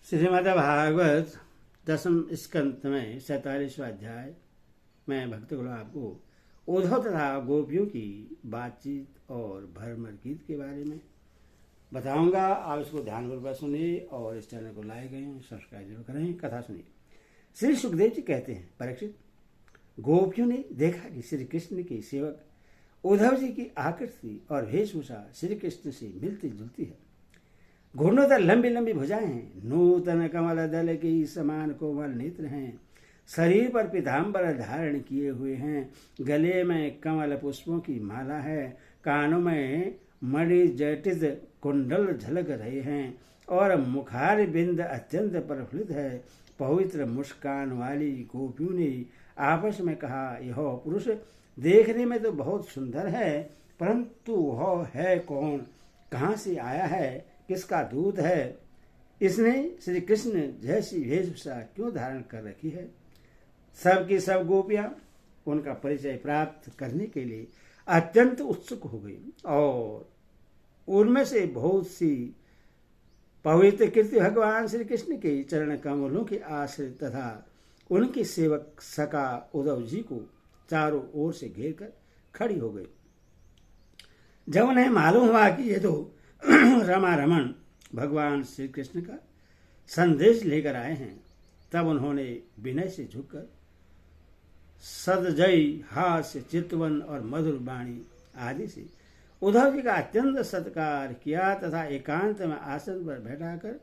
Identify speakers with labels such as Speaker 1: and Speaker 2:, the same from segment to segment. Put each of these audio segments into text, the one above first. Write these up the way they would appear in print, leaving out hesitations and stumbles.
Speaker 1: श्रीमद्भागवत दसम स्कंद में 47वां अध्याय में भक्तगणों आपको उद्धव तथा गोपियों की बातचीत और भरमर गीत के बारे में बताऊंगा। आप इसको ध्यानपूर्वक सुनिए और इस चैनल को लाइक करें, सब्सक्राइब जरूर करें। कथा सुनिए। श्री सुखदेव जी कहते हैं, परीक्षित, गोपियों ने देखा कि श्री कृष्ण के सेवक उद्धव जी की आकृति और वेशभूषा श्री कृष्ण से मिलती जुलती है। घुटनों तक लंबी लंबी भुजाएं हैं, नूतन कमल दल के समान कोमल नेत्र हैं, शरीर पर पीताम्बर धारण किए हुए हैं, गले में कमल पुष्पों की माला है, कानों में मणि जटित कुंडल झलक रहे हैं और मुखार बिंद अत्यंत प्रफुल्लित है। पवित्र मुस्कान वाली गोपियों ने आपस में कहा, यह पुरुष देखने में तो बहुत सुंदर है, परंतु वह है कौन, कहाँ से आया है, किसका दूत है, इसने श्री कृष्ण जैसी वेशभूषा क्यों धारण कर रखी है। सब की सब गोपियां उनका परिचय प्राप्त करने के लिए अत्यंत उत्सुक हो गई और उनमें से बहुत सी पवित्र कीर्ति भगवान श्री कृष्ण के चरण कमलों के आश्रय तथा उनके सेवक सका उद्धव जी को चारों ओर से घेर कर खड़ी हो गई। जब उन्हें मालूम हुआ कि ये तो रमा रमन भगवान श्री कृष्ण का संदेश लेकर आए हैं, तब उन्होंने विनय से झुककर सदजयी हास्य चितवन और मधुर वाणी आदि से उद्धव जी का अत्यंत सत्कार किया तथा एकांत में आसन पर बैठाकर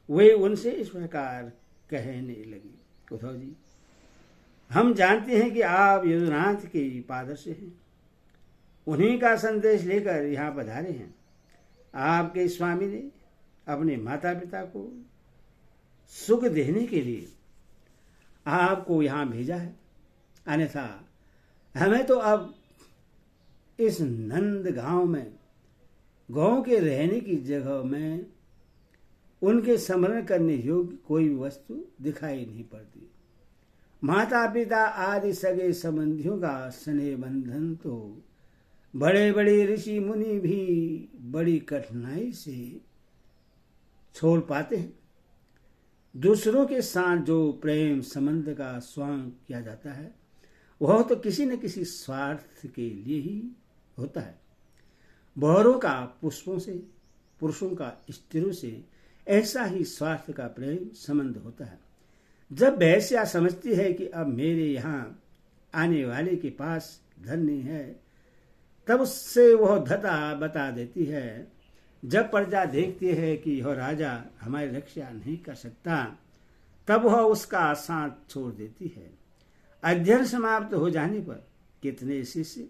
Speaker 1: वे उनसे इस प्रकार कहने लगी, उद्धव जी, हम जानते हैं कि आप यदुनाथ के पादर्श हैं, उन्हीं का संदेश लेकर यहाँ पधारे हैं। आपके स्वामी ने अपने माता पिता को सुख देने के लिए आपको यहाँ भेजा है, अन्यथा हमें तो अब इस नंद गांव में गौ के रहने की जगह में उनके स्मरण करने योग्य कोई वस्तु दिखाई नहीं पड़ती। माता पिता आदि सगे संबंधियों का स्नेह बंधन तो बड़े बड़े ऋषि मुनि भी बड़ी कठिनाई से छोड़ पाते हैं। दूसरों के साथ जो प्रेम संबंध का स्वांग किया जाता है वह तो किसी न किसी स्वार्थ के लिए ही होता है। बहुरों का पुष्पों से, पुरुषों का स्त्रियों से ऐसा ही स्वार्थ का प्रेम संबंध होता है। जब वैश्या समझती है कि अब मेरे यहाँ आने वाले के पास धन नहीं है, तब उससे वह धता बता देती है। जब प्रजा देखती है कि यह राजा हमारी रक्षा नहीं कर सकता, तब वह उसका साथ छोड़ देती है। अध्ययन समाप्त हो जाने पर कितने शिष्य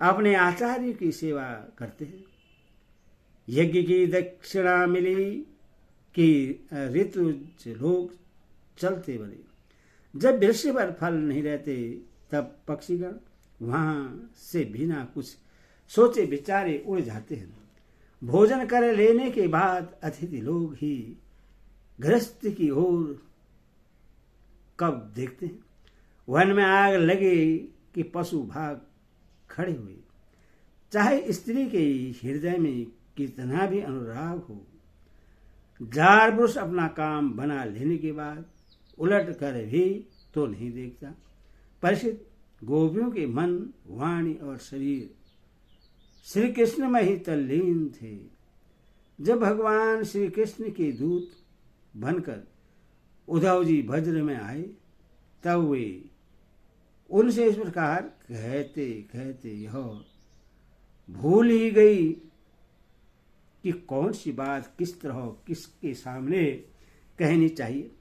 Speaker 1: अपने आचार्य की सेवा करते हैं। यज्ञ की दक्षिणा मिली कि ऋतु लोग चलते बने। जब वृक्ष पर फल नहीं रहते, तब पक्षीगण वहां से बिना कुछ सोचे विचारे उड़ जाते हैं। भोजन कर लेने के बाद अतिथि लोग ही गृहस्थ की ओर कब देखते हैं। वन में आग लगे कि पशु भाग खड़े हुए। चाहे स्त्री के हृदय में कितना भी अनुराग हो, जार पुरुष अपना काम बना लेने के बाद उलट कर भी तो नहीं देखता। परिचित गोपियों के मन, वाणी और शरीर श्री कृष्ण में ही तल्लीन थे। जब भगवान श्री कृष्ण के दूत बनकर उद्धव जी वज्र में आए, तब वे उनसे इस प्रकार कहते कहते यह भूल ही गई कि कौन सी बात किस तरह किसके सामने कहनी चाहिए।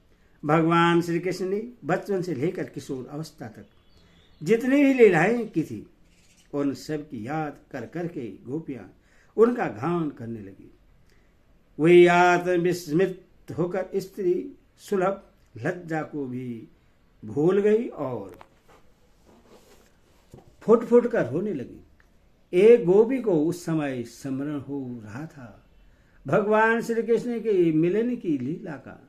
Speaker 1: भगवान श्री कृष्ण ने बचपन से लेकर किशोर अवस्था तक जितनी भी लीलाएं की थी, उन सब की याद कर करके गोपियां उनका गान करने लगी। वे आत्मविस्मृत होकर स्त्री सुलभ लज्जा को भी भूल गई और फुट फुट कर रोने लगी। एक गोपी को उस समय स्मरण हो रहा था भगवान श्री कृष्ण के मिलन की लीला का।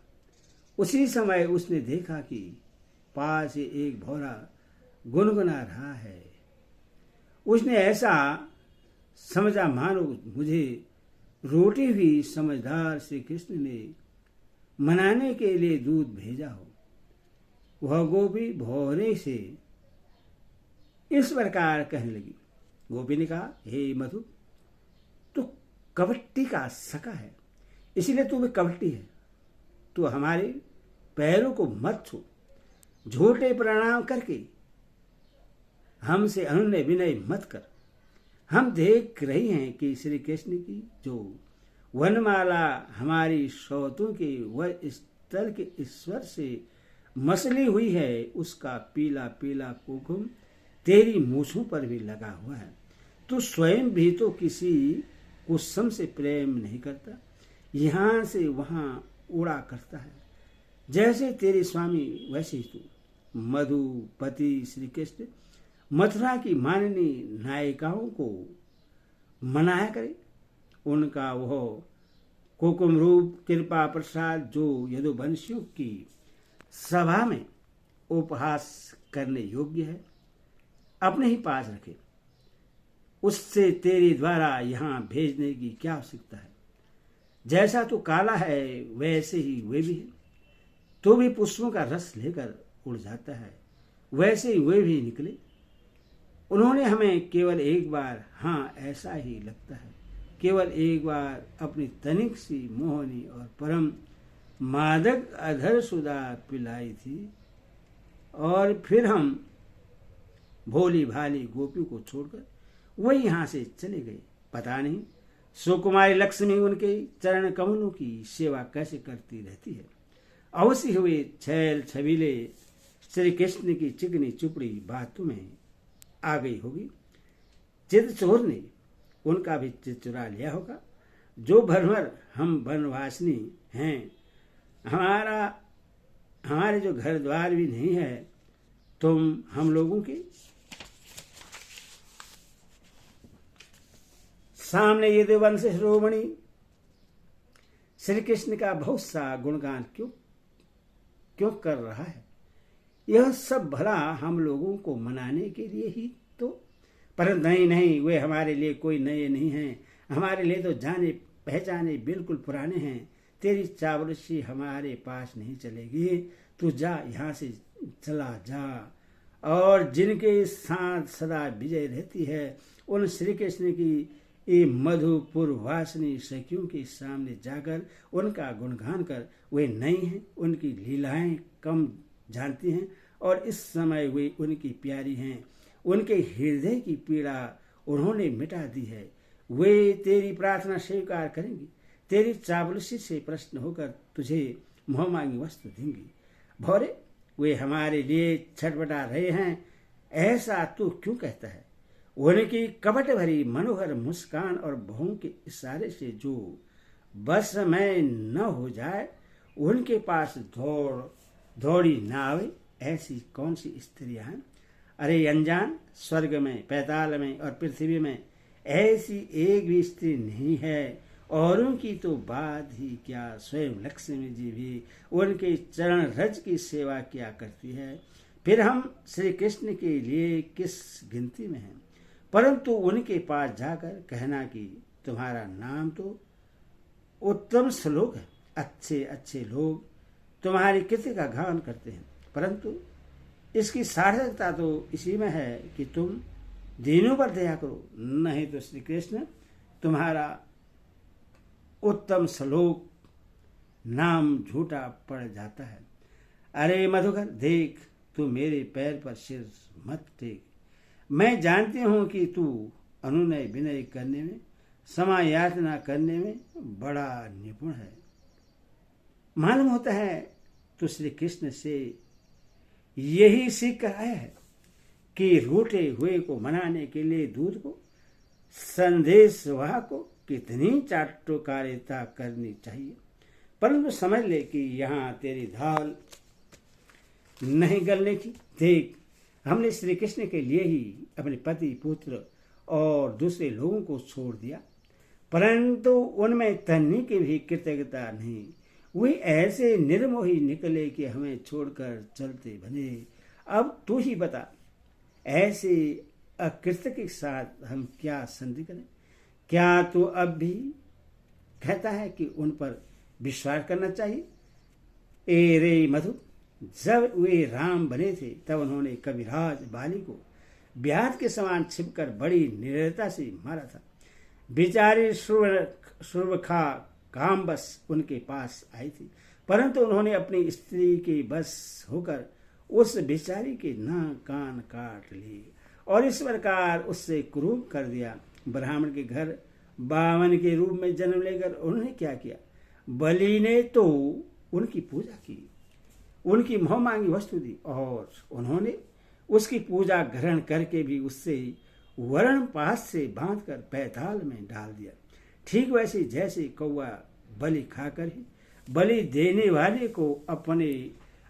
Speaker 1: उसी समय उसने देखा कि पास से एक भौरा गुनगुना रहा है। उसने ऐसा समझा मानो मुझे रोटी हुई समझदार श्री कृष्ण ने मनाने के लिए दूध भेजा हो। वह गोपी भौरे से इस प्रकार कहने लगी। गोपी ने कहा, हे मधु, तू कपटी का सखा है, इसलिए तू भी कपटी है। तू हमारे पैरों को मत छू, झूठे प्रणाम करके हमसे अनुनय विनय मत कर। हम देख रही हैं कि श्री कृष्ण की जो वनमाला हमारी शौतों के व स्थल के ईश्वर से मसली हुई है, उसका पीला पीला कुकुम तेरी मूछों पर भी लगा हुआ है। तू स्वयं भी तो किसी कुसुम से प्रेम नहीं करता, यहाँ से वहाँ उड़ा करता है। जैसे तेरे स्वामी वैसे ही तू। मधुपति श्री कृष्ण मथुरा की माननी नायिकाओं को मनाया करे। उनका वह कुकुम रूप कृपा प्रसाद जो यदुवंशियों की सभा में उपहास करने योग्य है, अपने ही पास रखे। उससे तेरे द्वारा यहाँ भेजने की क्या आवश्यकता है। जैसा तू काला है वैसे ही वे भी है। तो भी पुष्पों का रस लेकर उड़ जाता है, वैसे ही वे भी निकले। उन्होंने हमें केवल एक बार, हाँ ऐसा ही लगता है, केवल एक बार अपनी तनिक सी मोहनी और परम मादक अधर सुधा पिलाई थी, और फिर हम भोली भाली गोपी को छोड़कर वही यहाँ से चले गए। पता नहीं सुकुमारी लक्ष्मी उनके चरण कमलों की सेवा कैसे करती रहती है। अवश्य हुए छैल छबीले श्री कृष्ण की चिकनी चुपड़ी बातों में आ गई होगी। चित चोर ने उनका भी चित चुरा लिया होगा। जो भरभर हम वनवासिनी हैं, हमारे जो घर द्वार भी नहीं है, तुम हम लोगों के सामने ये देवंश शिरोमणि श्री कृष्ण का बहुत सा गुणगान क्यों कर रहा है। यह सब भला हम लोगों को मनाने के लिए ही तो, परंतु नहीं, वे हमारे लिए कोई नए नहीं हैं। हमारे लिए तो जाने पहचाने बिल्कुल पुराने हैं। तेरी चावलसी हमारे पास नहीं चलेगी। तू जा, यहाँ से चला जा। और जिनके साथ सदा विजय रहती है, उन श्री कृष्ण की ये मधुपुर वासनी सखियों के सामने जाकर उनका गुणगान कर। वे नई हैं, उनकी लीलाएं कम जानती हैं, और इस समय वे उनकी प्यारी हैं। उनके हृदय की पीड़ा उन्होंने मिटा दी है। वे तेरी प्रार्थना स्वीकार करेंगी। तेरी चावलसी से प्रश्न होकर तुझे मोहमांगी वस्त्र देंगी। भौरे, वे हमारे लिए छटपटा रहे हैं, ऐसा तू क्यों कहता है। उनकी कपट भरी मनोहर मुस्कान और भौं के इशारे से जो बस में न हो जाए, उनके पास दौड़ी न आवे, ऐसी कौन सी स्त्रियां हैं। अरे अनजान, स्वर्ग में, पैताल में और पृथ्वी में ऐसी एक भी स्त्री नहीं है। औरों की तो बात ही क्या, स्वयं लक्ष्मी जी भी उनके चरण रज की सेवा किया करती है। फिर हम श्री कृष्ण के लिए किस गिनती में हैं। परंतु उनके पास जाकर कहना कि तुम्हारा नाम तो उत्तम श्लोक है। अच्छे अच्छे लोग तुम्हारी कीर्ति का गान करते हैं, परंतु इसकी सार्थकता तो इसी में है कि तुम दीनों पर दया करो, नहीं तो श्री कृष्ण तुम्हारा उत्तम श्लोक नाम झूठा पड़ जाता है। अरे मधुकर, देख, तू मेरे पैर पर सिर मत टेक। मैं जानती हूं कि तू अनुनय विनय करने में, समायाचना करने में बड़ा निपुण है। मालूम होता है तू श्री कृष्ण से यही सीख कर आया है कि रूठे हुए को मनाने के लिए दूध को, संदेशवाह को कितनी चाटुकारिता करनी चाहिए। परंतु समझ ले कि यहाँ तेरी धाल नहीं गलने की। देख, हमने श्री कृष्ण के लिए ही अपने पति, पुत्र और दूसरे लोगों को छोड़ दिया, परंतु उनमें तन्नी की भी कृतज्ञता नहीं। वे ऐसे निर्मोही निकले कि हमें छोड़कर चलते बने। अब तू ही बता, ऐसे अकृत्य के साथ हम क्या संधि करें। क्या तू अब भी कहता है कि उन पर विश्वास करना चाहिए। ए रे मधु, जब वे राम बने थे तब उन्होंने कविराज बाली को ब्याज के समान छिपकर बड़ी निडरता से मारा था। बेचारी सुरखा कामबस उनके पास आई थी, परंतु उन्होंने अपनी स्त्री के बस होकर उस बेचारी के नाक कान काट लिए और इस प्रकार उससे क्रूर कर दिया। ब्राह्मण के घर बावन के रूप में जन्म लेकर उन्होंने क्या किया? बलि ने तो उनकी पूजा की, उनकी मोह मांगी वस्तु दी और उन्होंने उसकी पूजा ग्रहण करके भी उससे वर्ण पास से बांधकर पैताल में डाल दिया। ठीक वैसे जैसे कौवा बलि खाकर ही बलि देने वाले को अपने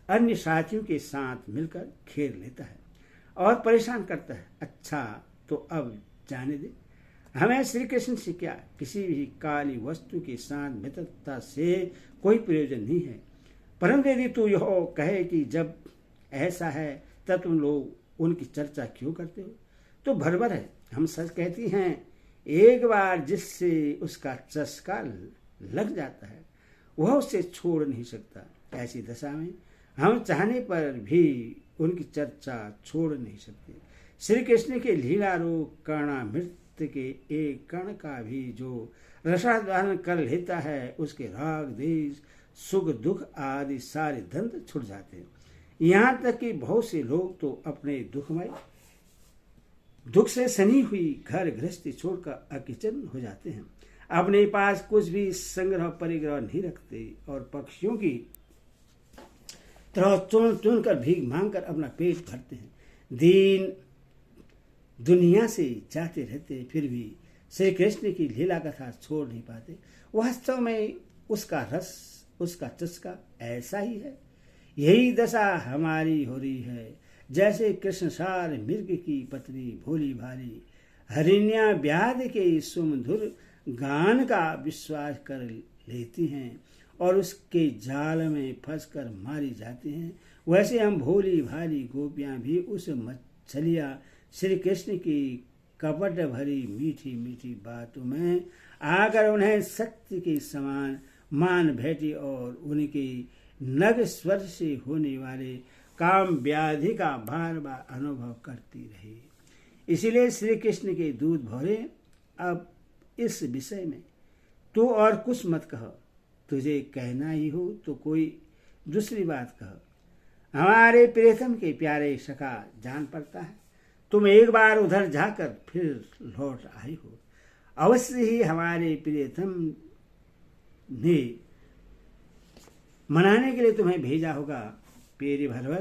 Speaker 1: अन्य साथियों के साथ मिलकर घेर लेता है और परेशान करता है। अच्छा, तो अब जाने दे, हमें श्री कृष्ण से क्या? किसी भी काली वस्तु के साथ मित्रता से कोई प्रयोजन नहीं है। परंतु यदि तू यह कहे कि जब ऐसा है तब तुम लोग उनकी चर्चा क्यों करते हो, तो भरभर है। हम सच कहती हैं, एक बार जिससे उसका चस्का लग जाता है वह उसे छोड़ नहीं सकता। ऐसी दशा में हम चाहने पर भी उनकी चर्चा छोड़ नहीं सकते। श्री कृष्ण के लीला रूप कर्णामृत के एक कण का भी जो रसाधारण कर लेता है, उसके राग देश सुख दुख आदि सारे दंड छुट जाते हैं। यहाँ तक कि बहुत से लोग तो अपने दुख से सनी हुई घर गृहस्थी छोड़कर अकिचन हो जाते हैं। अपने पास कुछ भी संग्रह परिग्रह नहीं रखते और पक्षियों की तरह चुन चुन कर भीख मांगकर अपना पेट भरते हैं। दीन दुनिया से जाते रहते फिर भी श्री कृष्ण की लीला कथा छोड़ नहीं पाते। वास्तव में उसका रस, उसका चस्का ऐसा ही है। यही दशा हमारी हो रही है। जैसे कृष्णसार मृग की पत्नी भोली भाली हरिण्या व्याध के सुमधुर गान का विश्वास कर लेती हैं और उसके जाल में फंसकर मारी जाती हैं, वैसे हम भोली भाली गोपियां भी उस मछलिया श्री कृष्ण की कपट भरी मीठी मीठी बातों में आकर उन्हें सत्य के समान मान बैठी और उनके नग स्वर से होने वाले काम व्याधि का बार बार अनुभव करती रही। इसीलिए श्री कृष्ण के दूध भरे। अब इस विषय में तू और कुछ मत कह, तुझे कहना ही हो तो कोई दूसरी बात कह। हमारे प्रियतम के प्यारे सखा जान पड़ता है तुम एक बार उधर जाकर फिर लौट आई हो। अवश्य ही हमारे प्रियतम ने मनाने के लिए तुम्हें भेजा होगा। पेरी भरवर,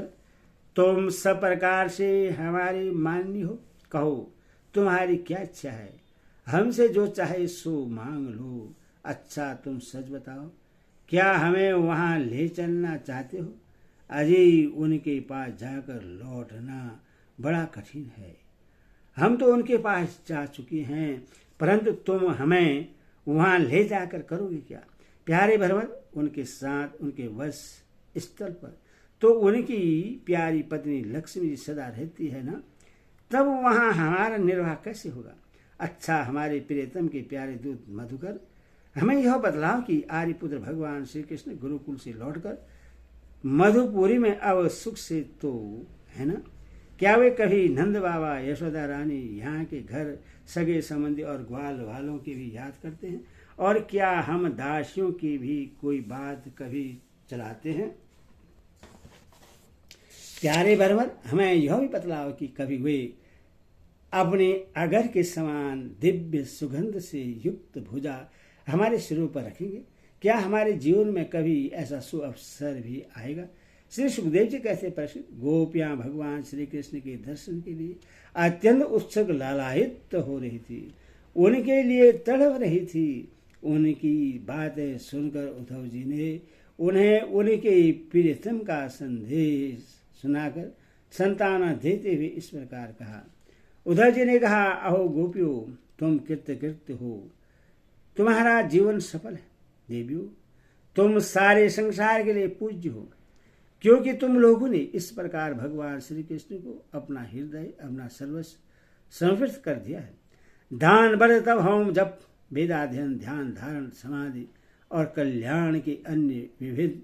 Speaker 1: तुम सब प्रकार से हमारी माननी हो। कहो तुम्हारी क्या इच्छा है, हमसे जो चाहे सो मांग लो। अच्छा तुम सच बताओ, क्या हमें वहां ले चलना चाहते हो? अजय उनके पास जाकर लौटना बड़ा कठिन है। हम तो उनके पास जा चुके हैं, परंतु तुम हमें वहां ले जाकर करोगे क्या? प्यारे भरवर, उनके साथ उनके वश स्थल पर तो उनकी प्यारी पत्नी लक्ष्मी सदा रहती है ना, तब वहां हमारा निर्वाह कैसे होगा? अच्छा हमारे प्रियतम के प्यारे दूत मधुकर, हमें यह बतलाओ कि आर्यपुत्र भगवान श्री कृष्ण गुरुकुल से लौटकर मधुपुरी में अब सुख से तो है ना? क्या वे कभी नंद बाबा, यशोदा रानी, यहाँ के घर सगे संबंधी और ग्वाल वालों की भी याद करते हैं? और क्या हम दासियों की भी कोई बात कभी चलाते हैं? प्यारे भरवर, हमें यह भी बतलाओ कि कभी वे अपने अगर के समान दिव्य सुगंध से युक्त भुजा हमारे सिरों पर रखेंगे? क्या हमारे जीवन में कभी ऐसा सुअवसर भी आएगा? श्री सुखदेव जी कहते प्रश्न, गोपियां भगवान श्री कृष्ण के दर्शन के लिए अत्यंत उत्सुक लालायित हो रही थी, उनके लिए तड़प रही थी। उनकी बातें सुनकर उद्धव जी ने उन्हें उनके प्रियतम का संदेश सुनाकर संताना देते हुए इस प्रकार कहा। उद्धव जी ने कहा, अहो गोपियों, तुम कृतकृत्य हो, तुम्हारा जीवन सफल है। देवियों, तुम सारे संसार के लिए पूज्य हो, क्योंकि तुम लोगों ने इस प्रकार भगवान श्री कृष्ण को अपना हृदय, अपना सर्वस्व समर्पित कर दिया है। दान व्रत तप होम जप वेदाध्ययन ध्यान धारण समाधि और कल्याण के अन्य विविध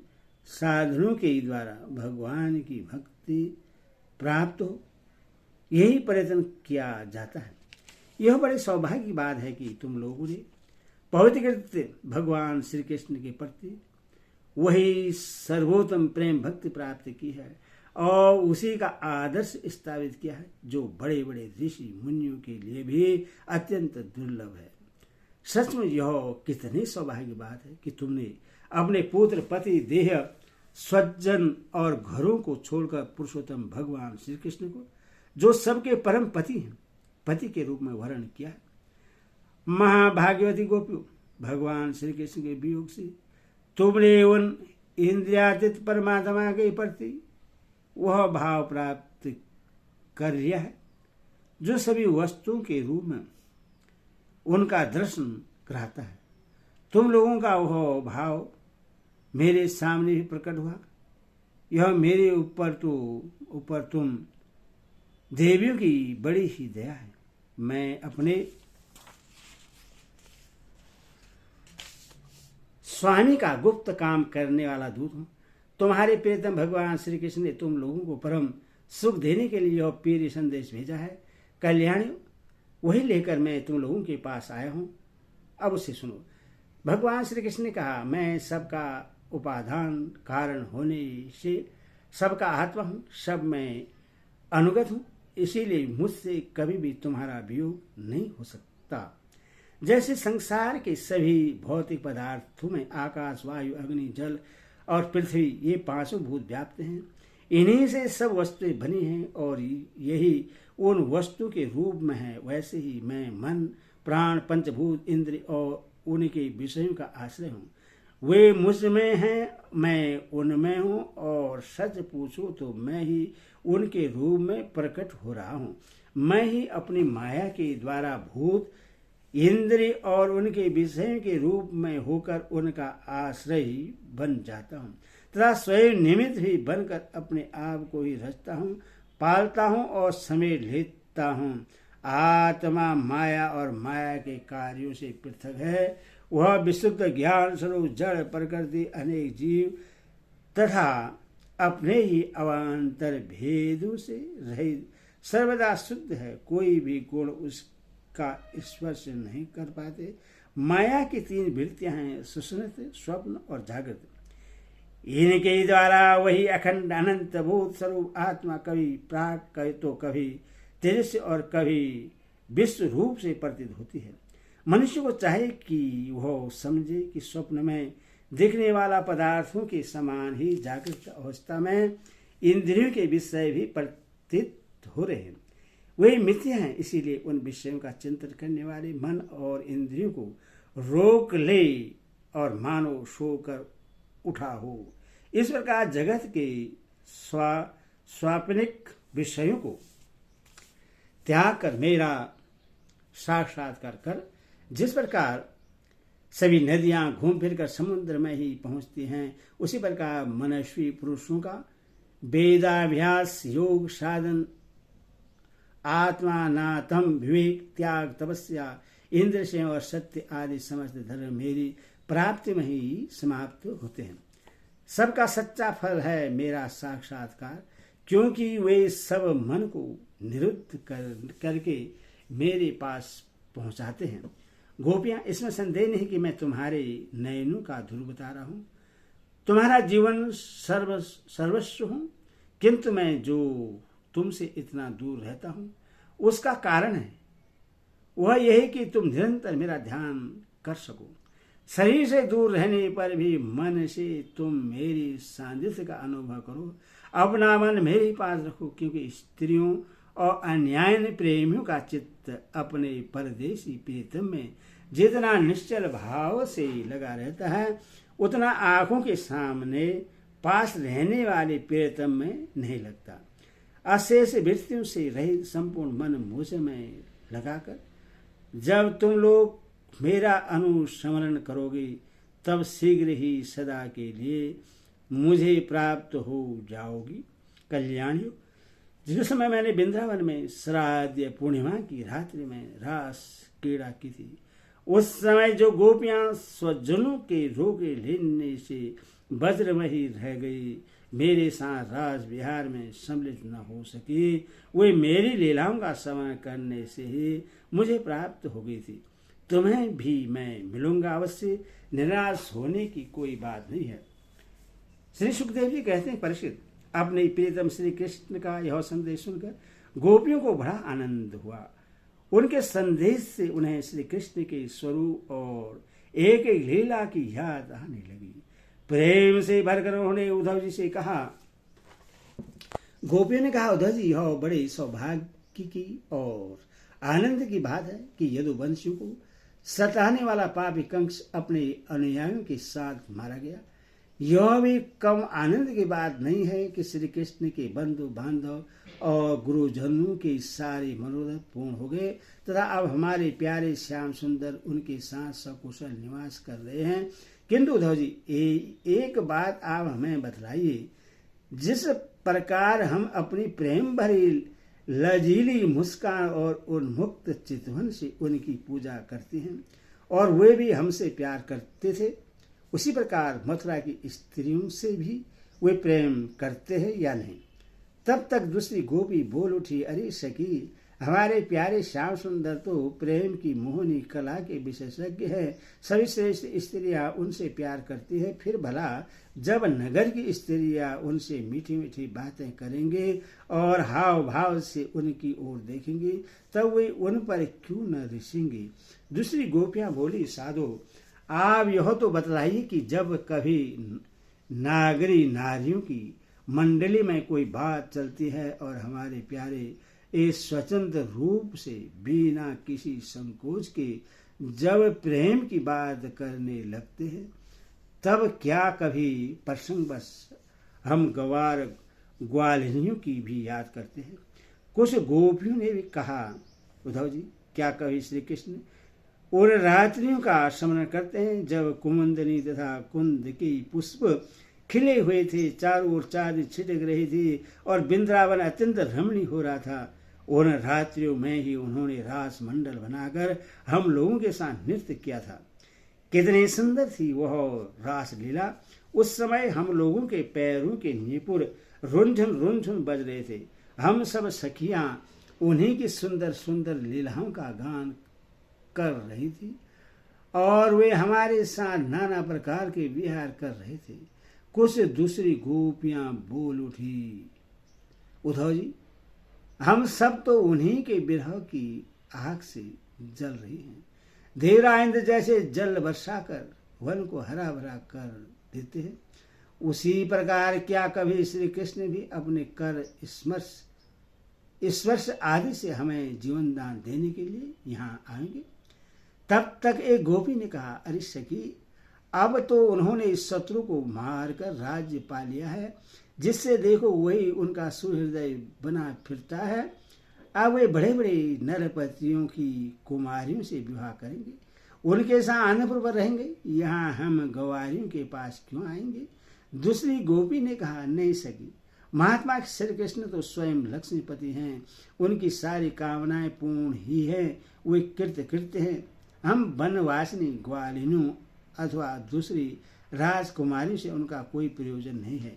Speaker 1: साधनों के द्वारा भगवान की भक्ति प्राप्त हो, यही प्रयत्न किया जाता है। यह बड़े सौभाग्य की बात है कि तुम लोगों ने पवित्रकृत भगवान श्री कृष्ण के प्रति वही सर्वोत्तम प्रेम भक्ति प्राप्त की है और उसी का आदर्श स्थापित किया है, जो बड़े बड़े ऋषि मुनियों के लिए भी अत्यंत दुर्लभ है। सचमुच यह कितनी सौभाग्य की बात है कि तुमने अपने पुत्र, पति, देह, स्वजन और घरों को छोड़कर पुरुषोत्तम भगवान श्री कृष्ण को, जो सबके परम पति हैं, पति के रूप में वर्ण किया है। महाभाग्यवती गोपियों, भगवान श्री कृष्ण के वियोग से तुमने उन इंद्रियातीत परमात्मा के प्रति वह भाव प्राप्त कर लिया है जो सभी वस्तुओं के रूप में उनका दर्शन कराता है। तुम लोगों का वह भाव मेरे सामने भी प्रकट हुआ। यह मेरे ऊपर तुम देवियों की बड़ी ही दया है। मैं अपने स्वामी का गुप्त काम करने वाला दूत हूं। तुम्हारे प्रियतम भगवान श्री कृष्ण ने तुम लोगों को परम सुख देने के लिए यह प्रिय संदेश भेजा है। कल्याणी, वही लेकर मैं तुम लोगों के पास आया हूं। अब उसे सुनो। भगवान श्री कृष्ण ने कहा, मैं सबका उपादान कारण होने से सबका आत्मा हूं, सब मैं अनुगत हूं, इसीलिए मुझसे कभी भी तुम्हारा वियोग नहीं हो सकता। जैसे संसार के सभी भौतिक पदार्थों में आकाश, वायु, अग्नि, जल और पृथ्वी, ये पांचों भूत व्याप्त हैं, इन्हीं से सब वस्तुएं बनी हैं और यही उन वस्तु के रूप में है, वैसे ही मैं मन, प्राण, पंचभूत, इंद्रिय और उनके विषयों का आश्रय हूँ। वे मुझ में हैं, मैं उनमें हूँ, और सच पूछो तो मैं ही उनके रूप में प्रकट हो रहा हूँ। मैं ही अपनी माया के द्वारा भूत, इंद्रिय और उनके विषयों के रूप में होकर उनका आश्रय बन जाता हूँ तथा स्वयं निमित्त ही बनकर अपने आप को ही रचता हूँ, पालता हूँ और समेट लेता हूँ। आत्मा माया और माया के कार्यों से पृथक है। वह विशुद्ध ज्ञान स्वरूप जड़ प्रकृति अनेक जीव तथा अपने ही अवान्तर भेदों से रहित सर्वदा शुद्ध है। कोई भी गुण उसका स्पर्श नहीं कर पाते। माया की तीन वृत्तियां हैं, सुषुप्त, स्वप्न और जागृत। इनके द्वारा वही अखंड अनंत भूत स्वरूप आत्मा कभी प्राक तो कभी तेजस्वी और कभी विश्व रूप से प्रतीत होती है। मनुष्य को चाहिए कि वह समझे कि स्वप्न में दिखने वाला पदार्थों के समान ही जागृत अवस्था में इंद्रियों के विषय भी प्रतीत हो रहे हैं। वे मिथ्या हैं, इसीलिए उन विषयों का चिंतन करने वाले मन और इंद्रियों को रोक ले और मानो सोकर उठा हो। इस प्रकार जगत के स्वाप्निक विषयों को त्याग कर मेरा साक्षात्कार कर, जिस प्रकार सभी नदियां घूम फिर कर समुद्र में ही पहुंचती हैं, उसी प्रकार मनस्वी पुरुषों का वेदाभ्यास, योग साधन, आत्मानात्म विवेक, त्याग, तपस्या, इंद्र से और सत्य आदि समस्त धर्म मेरी प्राप्ति में ही समाप्त होते हैं। सबका सच्चा फल है मेरा साक्षात्कार, क्योंकि वे सब मन को निरुद्ध करके मेरे पास पहुंचाते हैं। गोपियां, इसमें संदेह नहीं कि मैं तुम्हारे नयनों का ध्रुव बता रहा हूं। तुम्हारा जीवन सर्वस्व हूं, किंतु मैं जो तुमसे इतना दूर रहता हूं उसका कारण है वह यही कि तुम निरंतर मेरा ध्यान कर सको। शरीर से दूर रहने पर भी मन से तुम मेरी सानिध्य का अनुभव करो। अपना मन मेरे पास रखो, क्योंकि स्त्रियों और अन्याय प्रेमियों का चित्त अपने परदेशी प्रीतम में जितना निश्चल भाव से लगा रहता है, उतना आंखों के सामने पास रहने वाले प्रीतम में नहीं लगता। अशेष वृत्तियों से रहित संपूर्ण मन मुझ में लगाकर जब तुम लोग मेरा अनुस्मरण करोगे, तब शीघ्र ही सदा के लिए मुझे प्राप्त हो जाओगी। कल्याणियों, जिस समय मैंने वृंदावन में श्राद्ध पूर्णिमा की रात्रि में रास क्रीड़ा की थी, उस समय जो गोपियां स्वजनों के रोके लेने से वज्र में ही रह गई, मेरे साथ राज विहार में सम्मिलित न हो सकी। वे मेरी लीलाओं का श्रवण करने से ही मुझे प्राप्त हो गई थी। तुम्हें भी मैं मिलूंगा अवश्य, निराश होने की कोई बात नहीं है। श्री सुखदेव जी कहते हैं, परीक्षित, अपने प्रियतम श्री कृष्ण का यह संदेश सुनकर गोपियों को बड़ा आनंद हुआ। उनके संदेश से उन्हें श्री कृष्ण के स्वरूप और एक एक लीला की याद आने लगी। प्रेम से भरकर उन्होंने उद्धव जी से कहा, गोपियों ने कहा, उद्धव जी, यह बड़े सौभाग्य की और आनंद की बात है कि यदुवंशियों को सताने वाला पापी कंस अपने अनुयायियों के साथ मारा गया। यह भी कम आनंद की बात नहीं है कि श्री कृष्ण के बंधु बांधव और गुरुजनों के सारे मनोरथ पूर्ण हो गए तथा अब हमारे प्यारे श्याम सुंदर उनके साथ सकुशल निवास कर रहे हैं। किंतु उद्धव जी, एक बात आप हमें बतलाइए, जिस प्रकार हम अपनी प्रेम भरी लजीली मुस्कान और उन्मुक्त चितवन से उनकी पूजा करते हैं और वे भी हमसे प्यार करते थे, उसी प्रकार मथुरा की स्त्रियों से भी वे प्रेम करते हैं या नहीं। तब तक दूसरी गोपी बोल उठी, अरे सखी, हमारे प्यारे श्याम सुंदर तो प्रेम की मोहनी कला के विशेषज्ञ है। सभी श्रेष्ठ स्त्रियां उनसे प्यार करती है, फिर भला जब नगर की स्त्रियां उनसे मीठी मीठी बातें करेंगे और हाव भाव से उनकी ओर देखेंगी, तब वे उन पर क्यों न रिसेंगी। दूसरी गोपियां बोली, साधो, आप यह तो बतलाइए कि जब कभी नागरी नारियों की मंडली में कोई बात चलती है और हमारे प्यारे इस स्वतंत्र रूप से बिना किसी संकोच के जब प्रेम की बात करने लगते हैं, तब क्या कभी प्रसंगवश हम गवार ग्वालिनियों की भी याद करते हैं। कुछ गोपियों ने भी कहा, उद्धव जी, क्या कभी श्री कृष्ण उन रात्रियों का स्मरण करते हैं जब कुमुदिनी तथा कुंद की पुष्प खिले हुए थे, चारों ओर चांदी छिटक रही थी और वृंदावन अत्यंत रमणीय हो रहा था। उन रात्रियों में ही उन्होंने रास मंडल बनाकर हम लोगों के साथ नृत्य किया था। कितनी सुंदर थी वह रास लीला। उस समय हम लोगों के पैरों के नीपुर रुंझुन रुंझुन बज रहे थे। हम सब सखियां उन्हीं की सुंदर सुंदर लीलाओं का गान कर रही थी और वे हमारे साथ नाना प्रकार के विहार कर रहे थे। कुछ दूसरी गोपियां बोल उठी, उद्धव जी, हम सब तो उन्हीं के विरह की आग से जल रही हैं। देवरा इंद्र जैसे जल वर्षा कर वन को हरा भरा कर देते हैं, उसी प्रकार क्या कभी श्री कृष्ण भी अपने कर स्पर्श आदि से हमें जीवन दान देने के लिए यहाँ आएंगे। तब तक एक गोपी ने कहा, अरे सखी, अब तो उन्होंने इस शत्रु को मारकर राज्य पा लिया है, जिससे देखो वही उनका सुहृदय बना फिरता है। अब वे बड़े बड़े नरपतियों की कुमारियों से विवाह करेंगे, उनके साथ आनंदपुर पर रहेंगे। यहाँ हम गवारियों के पास क्यों आएंगे। दूसरी गोपी ने कहा, नहीं सकी, महात्मा श्री कृष्ण तो स्वयं लक्ष्मीपति हैं, उनकी सारी कामनाएं पूर्ण ही हैं, वे कृत्य हैं। हम वनवासिनी ग्वालिनों अथवा दूसरी राजकुमारी से उनका कोई प्रयोजन नहीं है।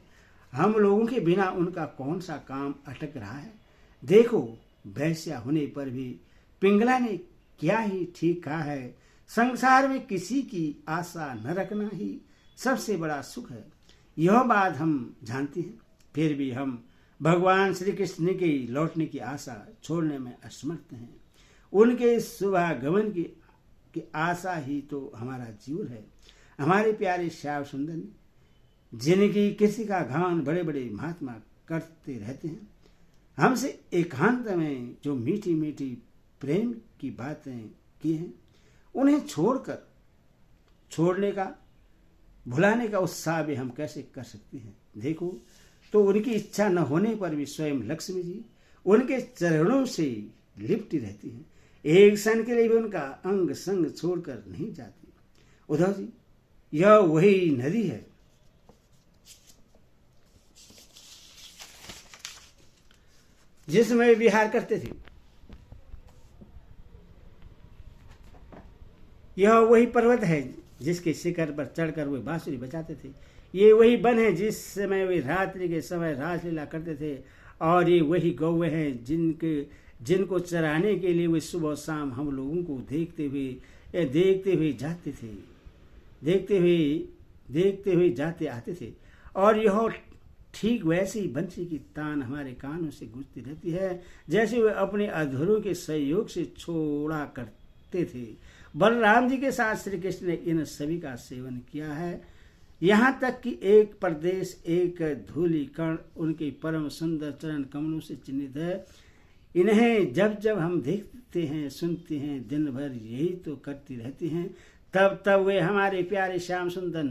Speaker 1: हम लोगों के बिना उनका कौन सा काम अटक रहा है। देखो, वैश्या होने पर भी पिंगला ने क्या ही ठीक कहा है, संसार में किसी की आशा न रखना ही सबसे बड़ा सुख है। यह बात हम जानते हैं, फिर भी हम भगवान श्री कृष्ण के लौटने की आशा छोड़ने में असमर्थ हैं। उनके शुभागमन की आशा ही तो हमारा जीवन है। हमारे प्यारे श्याम सुंदर ने, जिनकी किसी का गान बड़े बड़े महात्मा करते रहते हैं, हमसे एकांत में जो मीठी मीठी प्रेम की बातें की हैं, उन्हें छोड़ने का भुलाने का उत्साह भी हम कैसे कर सकते हैं। देखो, तो उनकी इच्छा न होने पर भी स्वयं लक्ष्मी जी उनके चरणों से लिपटी रहती हैं, एक क्षण के लिए भी उनका अंग संग छोड़कर नहीं जाती। उद्धव जी, यह वही नदी है जिसमें विहार करते थे, यह वही पर्वत है जिसके शिखर पर चढ़कर वे बांसुरी बजाते थे, ये वही वन है जिस समय वे रात्रि के समय रासलीला करते थे, और ये वही गौवे हैं जिनको चराने के लिए वे सुबह शाम हम लोगों को देखते हुए जाते आते थे। और यह ठीक वैसे ही बंसी की तान हमारे कानों से गूंजती रहती है जैसे वे अपने अधरों के सहयोग से छोड़ा करते थे। बलराम जी के साथ श्री कृष्ण ने इन सभी का सेवन किया है, यहाँ तक कि एक प्रदेश, एक धूलि कण उनके परम सुंदर चरण कमलों से चिन्हित है। इन्हें जब जब हम देखते हैं, सुनते हैं, दिन भर यही तो करती रहती हैं, तब तब वे हमारे प्यारे श्याम सुंदर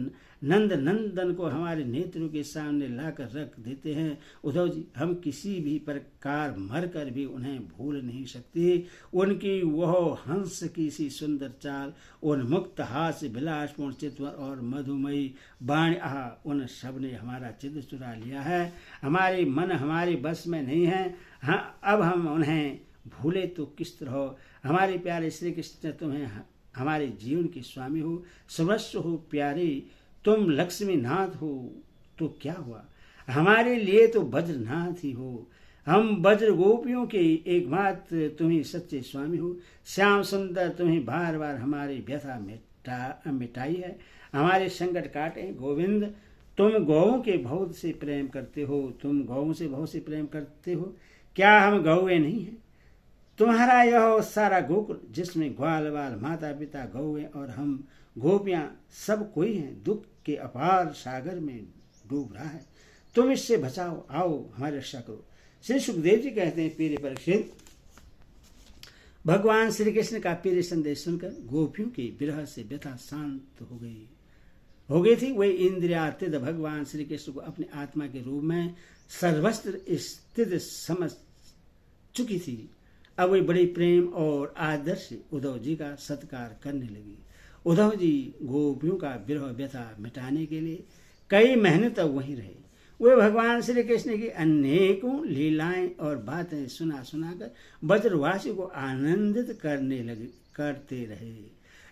Speaker 1: नंद नंदन को हमारे नेत्रों के सामने लाकर रख देते हैं। उद्धव जी, हम किसी भी प्रकार मरकर भी उन्हें भूल नहीं सकते। उनकी वह हंस की सी सुंदर चाल, उन मुक्त हास्य, विलासपूर्ण चित्त और मधुमयी बाणी, उन सब ने हमारा चित्त चुरा लिया है। हमारे मन हमारे बस में नहीं है। हाँ, अब हम उन्हें भूले तो किस तरह। हमारे प्यारे श्री कृष्ण, तुम्हें हमारे जीवन के स्वामी हो, सर्वस्व हो प्यारे, तुम लक्ष्मी नाथ हो तो क्या हुआ, हमारे लिए तो वज्रनाथ ही हो। हम वज्र गोपियों के एकमात्र तुम्ही सच्चे स्वामी हो। श्याम सुंदर, तुम्हें बार बार हमारी व्यथा मिटाई है, हमारे संकट काटे। गोविंद, तुम गौओं के बहुत से प्रेम करते हो, क्या हम गौए नहीं हैं? तुम्हारा यह सारा गोकुल जिसमें ग्वाल बाल माता पिता गौए और हम गोपियां सब कोई हैं, दुख के अपार सागर में डूब रहा है। तुम इससे बचाओ, आओ हमारी रक्षा करो। श्री सुखदेव जी कहते हैं, प्रिय परीक्षित, भगवान श्री कृष्ण का प्रिय संदेश सुनकर गोपियों की विरह से व्यथा शांत हो गई थी। वे इंद्रियातीत भगवान श्री कृष्ण को अपने आत्मा के रूप में सर्वस्त्र स्थित समझ चुकी थी। अब वे बड़े प्रेम और आदर से उद्धव जी का सत्कार करने लगी। उद्धव जी गोपियों का विरह व्यथा मिटाने के लिए कई महीने तक वहीं रहे। वे भगवान श्री कृष्ण की अनेकों लीलाएं और बातें सुना कर ब्रजवासी को आनंदित करते रहे।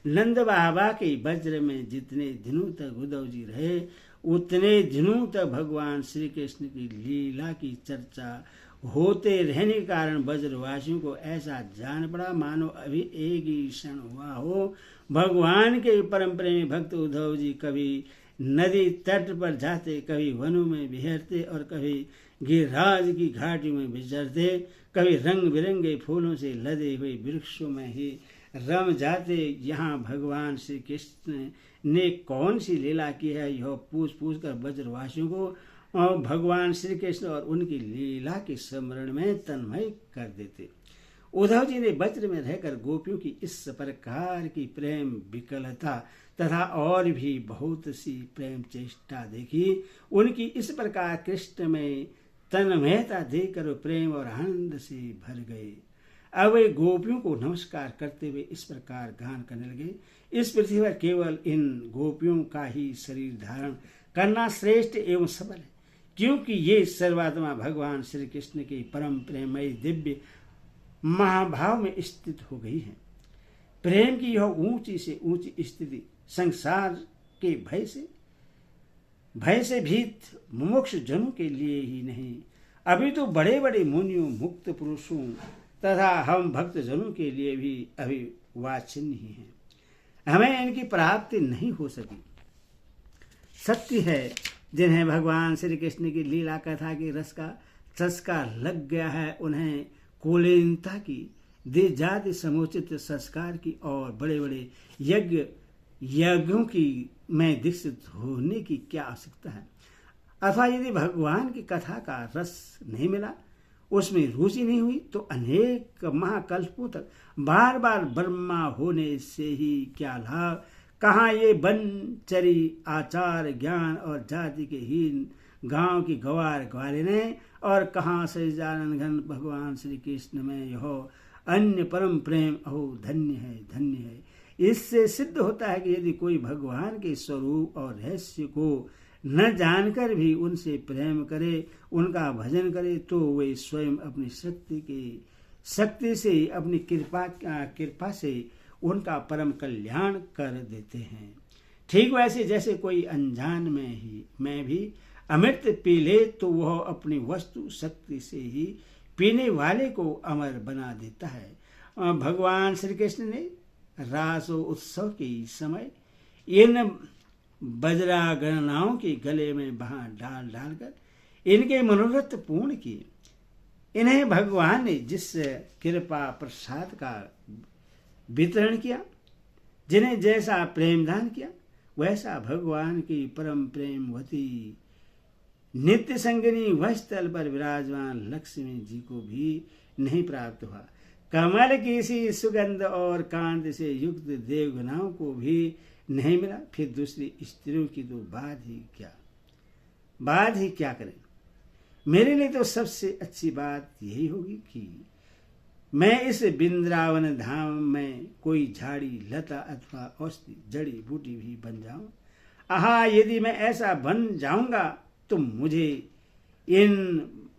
Speaker 1: नंद बाबा के ब्रज में जितने दिनों तक उद्धव जी रहे, उतने दिनों तक भगवान श्री कृष्ण की लीला की चर्चा होते रहने के कारण ब्रजवासियों को ऐसा जान पड़ा मानो अभी एक ही क्षण हुआ हो। भगवान के परम प्रेमी भक्त उद्धव जी कभी नदी तट पर जाते, कभी वनों में विहरते और कभी गिरिराज की घाटी में विचरते, कभी रंग बिरंगे फूलों से लदे हुए वृक्षों में ही रम जाते। यहाँ भगवान श्री कृष्ण ने कौन सी लीला की है, यह पूछ कर ब्रजवासियों को और भगवान श्री कृष्ण और उनकी लीला के स्मरण में तन्मय कर देते। उद्धव जी ने ब्रज में रहकर गोपियों की इस प्रकार की प्रेम विकलता तथा और भी बहुत सी प्रेम चेष्टा देखी। उनकी इस प्रकार कृष्ण में तन्मयता देखकर प्रेम और आनंद से भर गए। अब वे गोपियों को नमस्कार करते हुए इस प्रकार गान करने लगे, इस पृथ्वी पर केवल इन गोपियों का ही शरीर धारण करना श्रेष्ठ एवं सबल है, क्योंकि ये सर्वात्मा भगवान श्री कृष्ण के परम प्रेममयी दिव्य महाभाव में स्थित हो गई है। प्रेम की यह ऊंची से ऊंची स्थिति संसार के भय से भीत मुमुक्ष जनों के लिए ही नहीं, अभी तो बड़े बड़े मुनियों, मुक्त पुरुषों तथा हम भक्त जनों के लिए भी अभी वांछनीय ही है। हमें इनकी प्राप्ति नहीं हो सकी। सत्य है, जिन्हें भगवान श्री कृष्ण की लीला कथा की रस का चस्का लग गया है, उन्हें कुलीनता की, दे जाति समुचित संस्कार की और बड़े बड़े यज्ञों की में दीक्षित होने की क्या आवश्यकता है। अथवा यदि भगवान की कथा का रस नहीं मिला, उसमें रुचि नहीं हुई, तो अनेक महाकल्पों तक बार बार ब्रह्मा होने से ही क्या लाभ। कहाँ ये बनचरी आचार ज्ञान और जाति के हीन गांव की गवार ग्वालिने, और कहाँ सच्चिदानंद घन भगवान श्री कृष्ण में यह अन्य परम प्रेम। अहो धन्य है, धन्य है। इससे सिद्ध होता है कि यदि कोई भगवान के स्वरूप और रहस्य को न जानकर भी उनसे प्रेम करे, उनका भजन करे, तो वे स्वयं अपनी शक्ति से, अपनी कृपा से उनका परम कल्याण कर देते हैं। ठीक वैसे जैसे कोई अनजान में भी अमृत पी ले तो वह अपनी वस्तु शक्ति से ही पीने वाले को अमर बना देता है। भगवान श्री कृष्ण ने रास उत्सव के समय इन बजरा गणनाओं के गले में बांह डाल डालकर इनके मनोरथ पूर्ण किए। इन्हें भगवान ने जिस कृपा प्रसाद का वितरण किया, जिन्हें जैसा प्रेम दान किया, वैसा भगवान की परम प्रेमवती नित्य संगिनी वक्षस्थल पर विराजमान लक्ष्मी जी को भी नहीं प्राप्त हुआ। कमल की सी सुगंध और कांत से युक्त देवगुणाओं को भी नहीं मिला। फिर दूसरी स्त्रियों की तो बात ही क्या करें। मेरे लिए तो सबसे अच्छी बात यही होगी कि मैं इस वृंदावन धाम में कोई झाड़ी लता अथवा औषधि जड़ी बूटी भी बन जाऊं। आहा, यदि मैं ऐसा बन जाऊंगा तो मुझे इन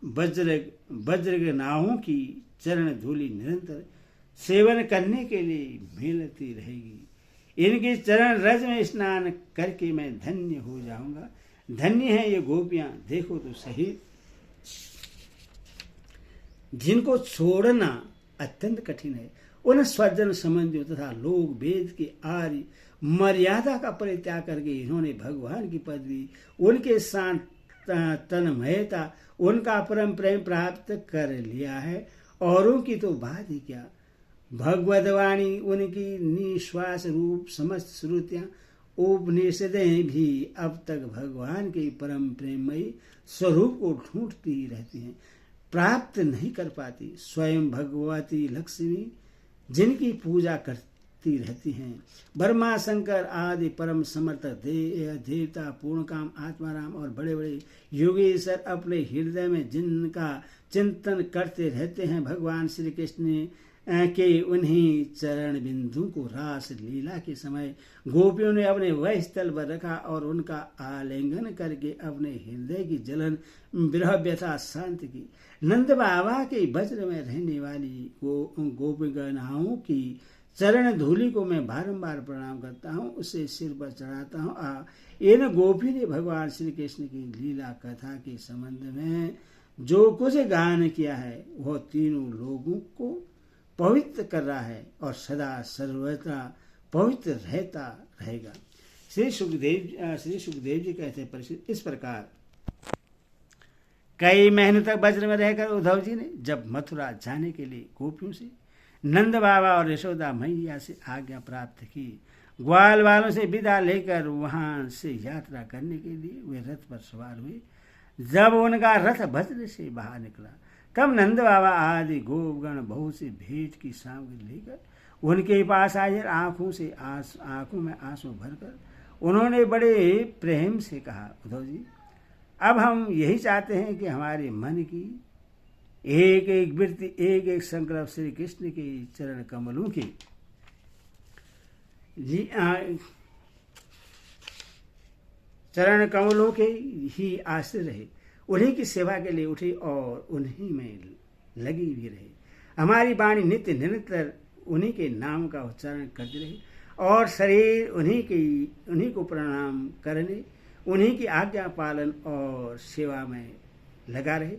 Speaker 1: वज्रगनाओं की चरण धूलि निरंतर सेवन करने के लिए मिलती रहेगी। इनके चरण रज में स्नान करके मैं धन्य हो जाऊंगा। धन्य है ये गोपियां, देखो तो सही, जिनको छोड़ना अत्यंत कठिन है। उन स्वजन संबंधियों तथा लोग वेद के आर्य मर्यादा का परित्याग करके इन्होंने भगवान की पदवी, उनके साथ तन्मयता, उनका परम प्रेम प्राप्त कर लिया है। औरों की तो बात ही क्या। भगवदवाणी, उनकी निश्वास रूप समस्त श्रुतियां, उपनिषदें भी अब तक भगवान के परम प्रेममयी स्वरूप को ढूंढती ही रहती हैं, प्राप्त नहीं कर पाती। स्वयं भगवती लक्ष्मी जिनकी पूजा करती रहती हैं, ब्रह्मा शंकर आदि परम समर्थ देवता, पूर्णकाम, आत्माराम और बड़े बड़े योगेश्वर अपने हृदय में जिनका चिंतन करते रहते हैं, भगवान श्री कृष्ण के उन्हीं चरण बिंदु को रास लीला के समय गोपियों ने अपने वह स्थल पर रखा और उनका आलिंगन करके अपने हृदय की जलन विरह व्यथा शांत की। नंद बाबा के वज्र में रहने वाली गोपीगणाओं की चरण धूलि को मैं बारंबार प्रणाम करता हूँ, उसे सिर पर चढ़ाता हूँ। इन गोपी ने भगवान श्री कृष्ण की लीला कथा के संबंध में जो कुछ गान किया है वह तीनों लोगों को पवित्र कर रहा है और सदा सर्वदा पवित्र रहता रहेगा। श्री सुखदेव जी कहते हैं, परिषद इस प्रकार कई महीनों तक वज्र में रहकर उद्धव जी ने जब मथुरा जाने के लिए गोपियों से, नंद बाबा और यशोदा मैया से आज्ञा प्राप्त की, ग्वाल वालों से विदा लेकर वहां से यात्रा करने के लिए वे रथ पर सवार हुए। जब उनका रथ वज्र से बाहर निकला तब नंद बाबा आदि गोपगण बहुत सी भेंट की सामग्री लेकर उनके पास आए। आंखों में आंसू भरकर उन्होंने बड़े प्रेम से कहा, उद्धव जी, अब हम यही चाहते हैं कि हमारे मन की एक एक वृत्ति, एक एक संकल्प श्री कृष्ण के चरण कमलों की चरण कमलों के ही आश्रय रहे, उन्हीं की सेवा के लिए उठे और उन्हीं में लगी भी रहे। हमारी वाणी नित्य निरंतर उन्हीं के नाम का उच्चारण करती रहे और शरीर उन्हीं को प्रणाम करने, उन्हीं की आज्ञा पालन और सेवा में लगा रहे।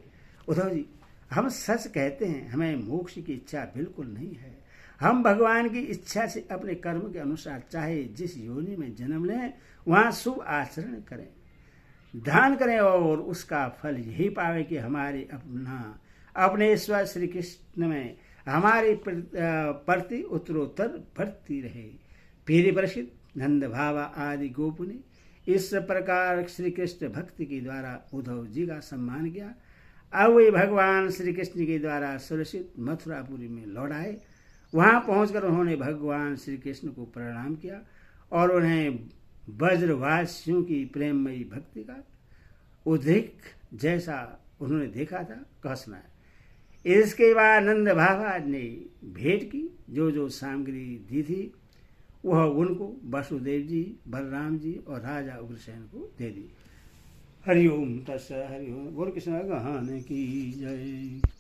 Speaker 1: उद्धव जी, हम सच कहते हैं, हमें मोक्ष की इच्छा बिल्कुल नहीं है। हम भगवान की इच्छा से अपने कर्म के अनुसार चाहे जिस योनि में जन्म लें वहां शुभ आचरण करें, दान करें और उसका फल यही पावे कि हमारे अपने ईश्वर श्री कृष्ण में हमारी प्रति उत्तरोत्तर बढ़ती रहे। पीरी परिषद नंद बाबा आदि गोपु ने इस प्रकार श्री कृष्ण भक्ति के द्वारा उद्धव जी का सम्मान किया। अब वे भगवान श्री कृष्ण के द्वारा सुरक्षित मथुरापुरी में लौट आए। वहां पहुंचकर उन्होंने भगवान श्री कृष्ण को प्रणाम किया और उन्हें ब्रजवासियों की प्रेममयी भक्ति का उद्रेक जैसा उन्होंने देखा था कह सुनाया। इसके बाद नंद बाबा ने भेंट की, जो जो सामग्री दी थी वह उनको वसुदेव जी, बलराम जी और राजा उग्रसेन को दे दी। हरिओम तत्सत। हरिओम। बोल कृष्ण भगवान की जय।